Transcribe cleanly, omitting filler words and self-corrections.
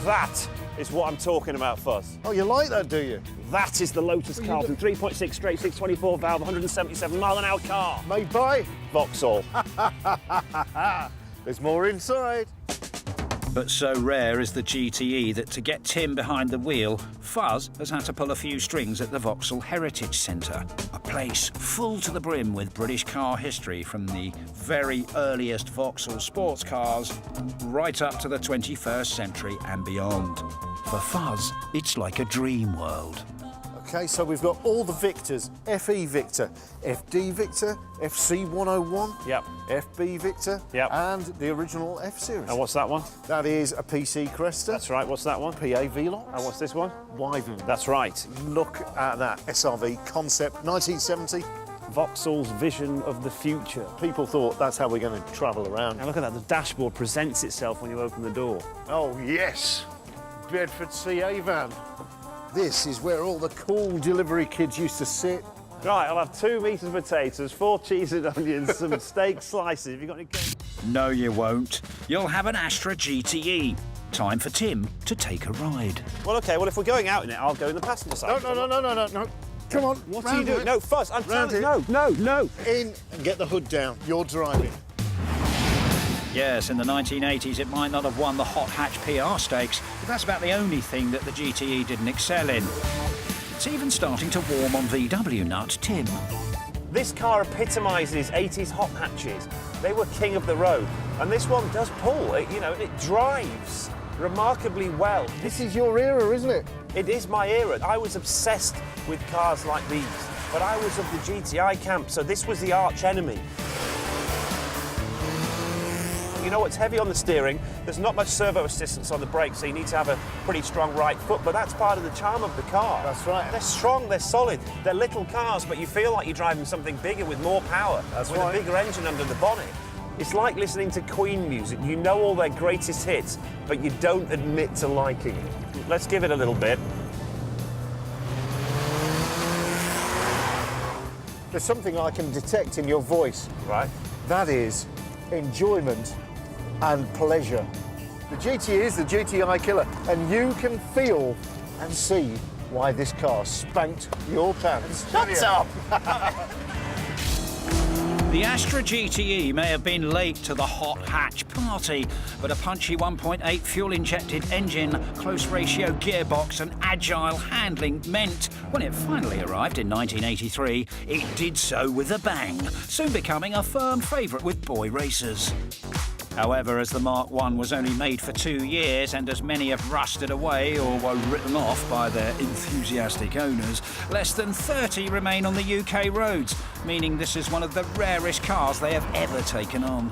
That is what I'm talking about, Fuzz. Oh, you like that, do you? That is the Lotus Carlton 3.6 straight 624 valve, 177 mile-an-hour car. Made by Vauxhall. There's more inside. But so rare is the GTE that to get Tim behind the wheel, Fuzz has had to pull a few strings at the Vauxhall Heritage Centre, a place full to the brim with British car history from the very earliest Vauxhall sports cars right up to the 21st century and beyond. For Fuzz, it's like a dream world. Okay, so we've got all the Victors. FE Victor, FD Victor, FC 101, Yep. FB Victor, Yep. and the original F-Series. And what's that one? That is a PC Cresta. That's right, what's that one? PA Velox. And what's this one? Wyvern. That's right. Look at that SRV concept, 1970. Vauxhall's vision of the future. People thought that's how we're going to travel around. Now look at that, the dashboard presents itself when you open the door. Oh, yes. Bedford CA van. This is where all the cool delivery kids used to sit. Right, I'll have 2 meat and potatoes, 4 cheese and onions, some steak slices. Have you got any cake? No, you won't. You'll have an Astra GTE. Time for Tim to take a ride. Well, OK, well, if we're going out in it, I'll go in the passenger side. No. Come on. What are you doing? No, Fuzz, I'm telling you. No. In and get the hood down. You're driving. Yes, in the 1980s it might not have won the hot hatch PR stakes, but that's about the only thing that the GTE didn't excel in. It's even starting to warm on VW nut Tim. This car epitomises 80s hot hatches. They were king of the road. And this one does pull. It drives remarkably well. This is your era, isn't it? It is my era. I was obsessed with cars like these. But I was of the GTI camp, so this was the arch enemy. You know, it's heavy on the steering. There's not much servo assistance on the brakes, so you need to have a pretty strong right foot, but that's part of the charm of the car. That's right. They're strong, they're solid. They're little cars, but you feel like you're driving something bigger with more power. That's with right. a bigger engine under the bonnet. It's like listening to Queen music. You know all their greatest hits, but you don't admit to liking it. Let's give it a little bit. There's something I can detect in your voice. Right. That is enjoyment and pleasure. The GTE is the GTI killer, and you can feel and see why this car spanked your pants. Shut up! The Astra GTE may have been late to the hot hatch party, but a punchy 1.8 fuel-injected engine, close ratio gearbox and agile handling meant when it finally arrived in 1983, it did so with a bang, soon becoming a firm favourite with boy racers. However, as the Mark I was only made for 2 years and as many have rusted away or were written off by their enthusiastic owners, less than 30 remain on the UK roads, meaning this is one of the rarest cars they have ever taken on.